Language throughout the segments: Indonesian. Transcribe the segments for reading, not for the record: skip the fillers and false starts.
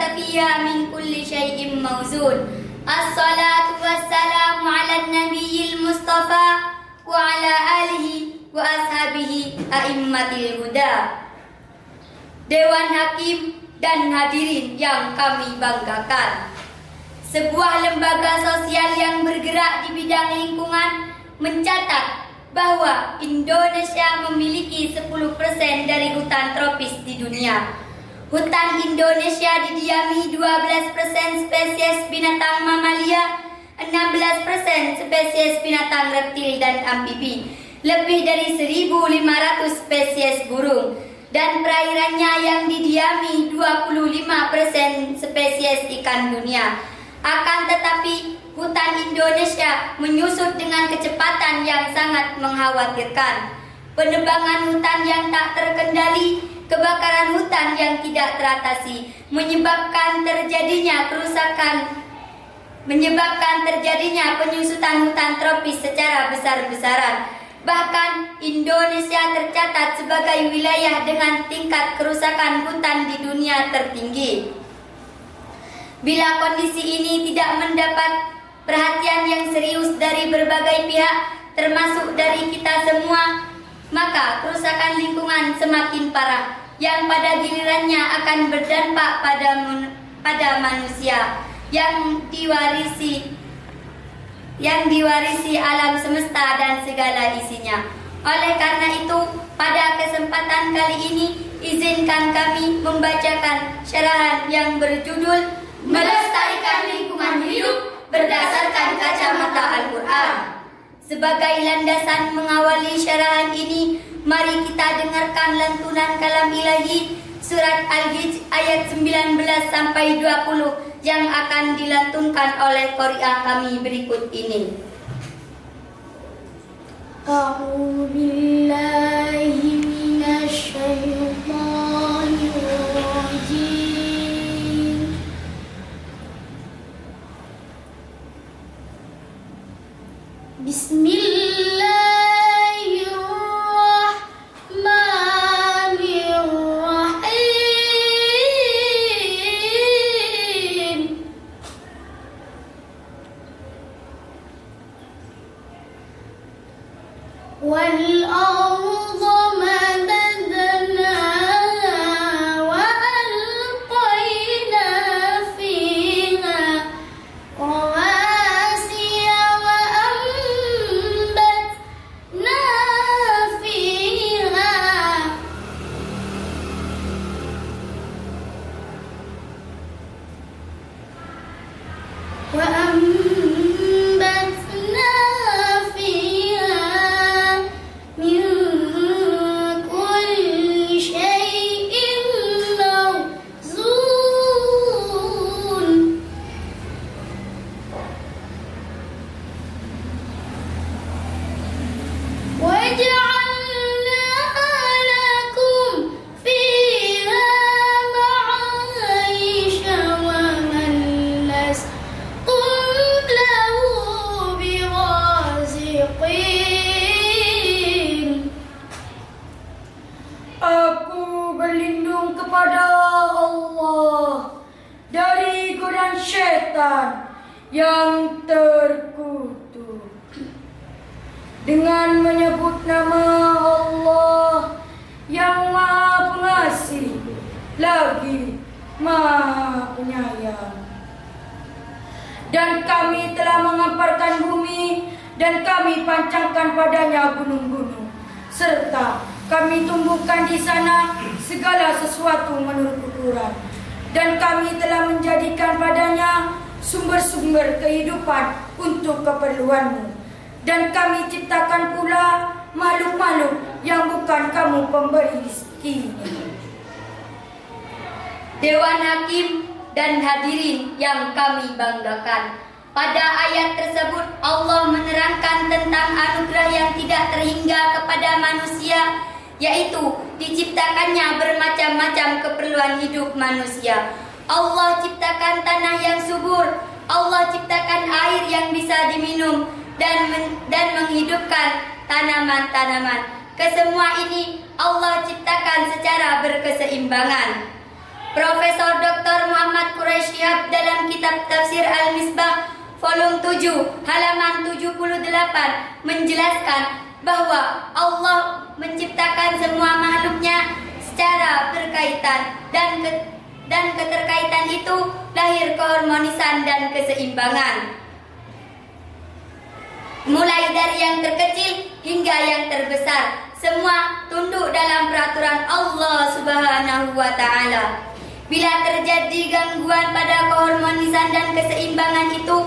basa fiha min kulli syai'in mawzun. Assalatu wassalamu ala nabiyil mustafa wa ala alihi wa ashabihi a'immatil huda. Dewan Hakim dan hadirin yang kami banggakan, sebuah lembaga sosial yang bergerak di bidang lingkungan mencatat bahwa Indonesia memiliki 10% dari hutan tropis di dunia. Hutan Indonesia didiami 12% spesies binatang mamalia, 16% spesies binatang reptil dan amfibi, lebih dari 1.500 spesies burung, dan perairannya yang didiami 25% spesies ikan dunia. Akan tetapi, hutan Indonesia menyusut dengan kecepatan yang sangat mengkhawatirkan. Penebangan hutan yang tak terkendali, kebakaran hutan yang tidak teratasi, menyebabkan terjadinya penyusutan hutan tropis secara besar-besaran. Bahkan Indonesia tercatat sebagai wilayah dengan tingkat kerusakan hutan di dunia tertinggi. Bila kondisi ini tidak mendapat perhatian yang serius dari berbagai pihak, termasuk dari kita semua, maka kerusakan lingkungan semakin parah, yang pada gilirannya akan berdampak pada manusia yang diwarisi alam semesta dan segala isinya. Oleh karena itu, pada kesempatan kali ini, izinkan kami membacakan syarahan yang berjudul Melestarikan Lingkungan Hidup berdasarkan kacamata Al-Quran. Sebagai landasan mengawali syarahan ini, mari kita dengarkan lantunan kalam ilahi surat Al-Hijr ayat 19 sampai 20 yang akan dilantunkan oleh qari'ah kami berikut ini. A'udzu billahi minasy syaithanir rajim. Bismillahirrahmanirrahim. Wal arda madadnaha wa alqayna fiha rawasiya wa ambatna fiha min kulli syai'in mawzun. وَجَعَلْنَا لَكُمْ فِيهَا مَعَايِشَ وَمَن لَّسْتُمْ لَهُ بِرَازِقِينَ. Aku berlindung kepada Allah dari godaan syaitan yang terkutuk, dengan menyebut nama Allah yang Maha Pengasih lagi Maha Penyayang. Dan kami telah mengemparkan bumi, dan kami pancangkan padanya gunung-gunung, serta kami tumbuhkan di sana segala sesuatu menurut ukuran. Dan kami telah menjadikan padanya sumber-sumber kehidupan untuk keperluanmu. Dan kami ciptakan pula makhluk-makhluk yang bukan kamu pemberi rezekinya. Dewan Hakim dan hadirin yang kami banggakan, pada ayat tersebut Allah menerangkan tentang anugerah yang tidak terhingga kepada manusia, yaitu diciptakannya bermacam-macam keperluan hidup manusia. Allah ciptakan tanah yang subur, Allah ciptakan air yang bisa diminum, dan menghidupkan tanaman-tanaman. Kesemua ini Allah ciptakan secara berkeseimbangan. Profesor Dr. Muhammad Quraisy Shihab dalam kitab Tafsir Al-Misbah volume 7 halaman 78 menjelaskan bahwa Allah menciptakan semua makhluknya secara berkaitan dan keterkaitan itu lahir keharmonisan dan keseimbangan. Mulai dari yang terkecil hingga yang terbesar, semua tunduk dalam peraturan Allah Subhanahu wa Ta'ala. Bila terjadi gangguan pada keharmonisan dan keseimbangan itu,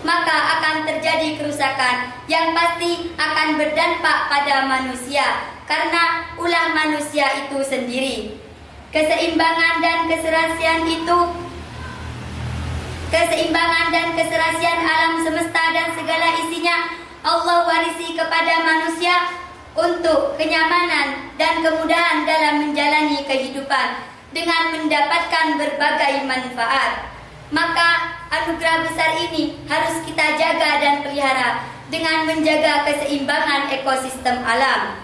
maka akan terjadi kerusakan yang pasti akan berdampak pada manusia karena ulah manusia itu sendiri. Keseimbangan dan keserasian alam semesta dan segala isinya Allah warisi kepada manusia untuk kenyamanan dan kemudahan dalam menjalani kehidupan dengan mendapatkan berbagai manfaat. Maka anugerah besar ini harus kita jaga dan pelihara dengan menjaga keseimbangan ekosistem alam.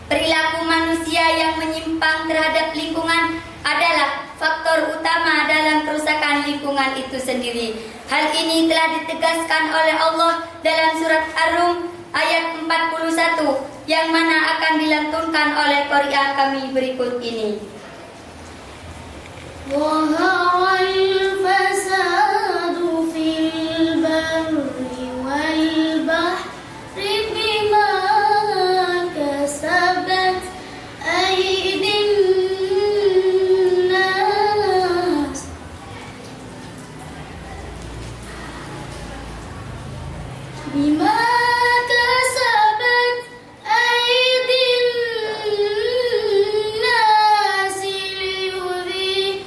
Perilaku manusia yang menyimpang terhadap lingkungan adalah faktor utama dalam kerusakan lingkungan itu sendiri. Hal ini telah ditegaskan oleh Allah dalam surat Ar-Rum ayat 41 yang mana akan dilantunkan oleh qari'ah kami berikut ini. ظهر الفساد في البر والبحر بما كسبت أيدي الناس بما كسبت أيدي الناس ليذيقهم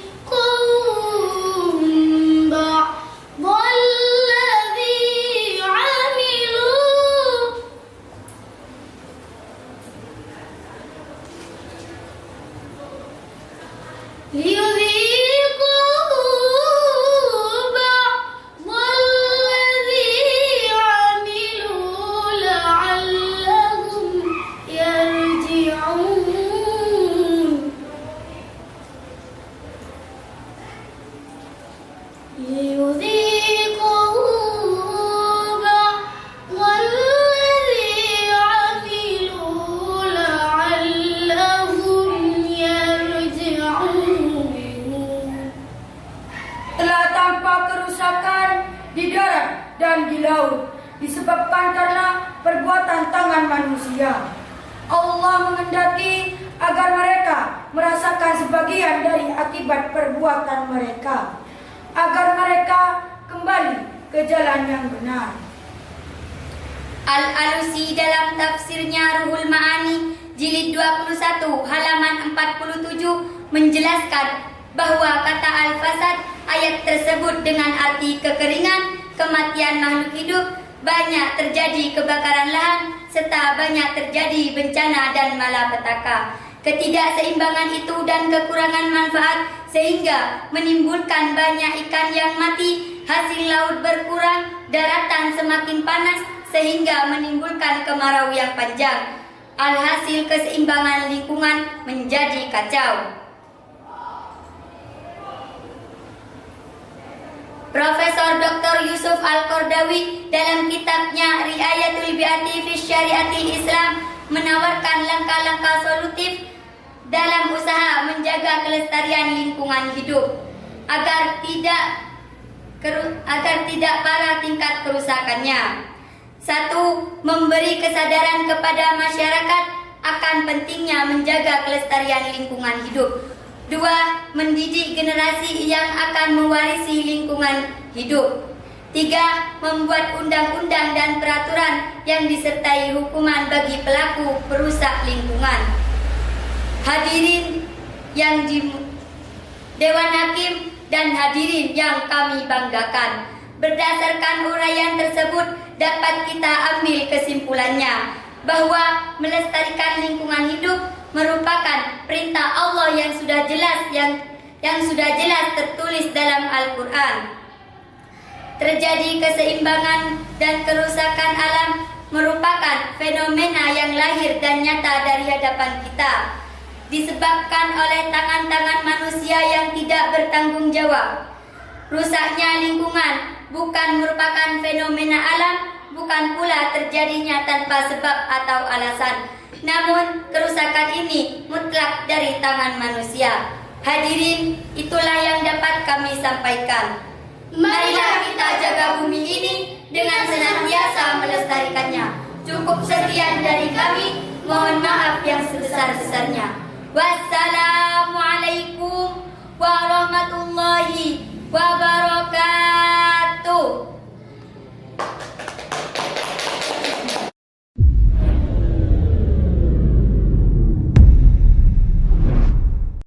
بعض الذي عملوا لعلهم يرجعون Telah tampak kerusakan di darat dan di laut disebabkan karena perbuatan tangan manusia. Allah menghendaki agar mereka merasakan sebagian dari akibat perbuatan mereka, agar mereka kembali ke jalan yang benar. Al-Alusi dalam tafsirnya Ruhul Ma'ani jilid 21 halaman 47 menjelaskan bahwa kata al-fasad ayat tersebut dengan arti kekeringan, kematian makhluk hidup, banyak terjadi kebakaran lahan, serta banyak terjadi bencana dan malapetaka. Ketidakseimbangan itu dan kekurangan manfaat sehingga menimbulkan banyak ikan yang mati, hasil laut berkurang, daratan semakin panas sehingga menimbulkan kemarau yang panjang. Alhasil keseimbangan lingkungan menjadi kacau. Profesor Dr. Yusuf Al-Qardawi dalam kitabnya Ri'ayatul Bi'ati fi Syariatil Islam menawarkan langkah-langkah solutif dalam usaha menjaga kelestarian lingkungan hidup agar tidak parah tingkat kerusakannya. 1. Memberi kesadaran kepada masyarakat akan pentingnya menjaga kelestarian lingkungan hidup. 2. Mendidik generasi yang akan mewarisi lingkungan hidup. 3. Membuat undang-undang dan peraturan yang disertai hukuman bagi pelaku perusak lingkungan. Hadirin yang di Dewan Hakim dan hadirin yang kami banggakan, berdasarkan uraian tersebut dapat kita ambil kesimpulannya bahwa melestarikan lingkungan hidup merupakan perintah Allah yang sudah jelas tertulis dalam Al-Quran. Terjadi keseimbangan dan kerusakan alam merupakan fenomena yang lahir dan nyata dari hadapan kita. disebabkan oleh tangan-tangan manusia yang tidak bertanggung jawab. Rusaknya lingkungan bukan merupakan fenomena alam, bukan pula terjadinya tanpa sebab atau alasan. Namun, kerusakan ini mutlak dari tangan manusia. Hadirin, itulah yang dapat kami sampaikan. Marilah kita jaga bumi ini dengan senantiasa melestarikannya. Cukup sekian dari kami. Mohon maaf yang sebesar-besarnya. Wassalamualaikum warahmatullahi wabarakatuh.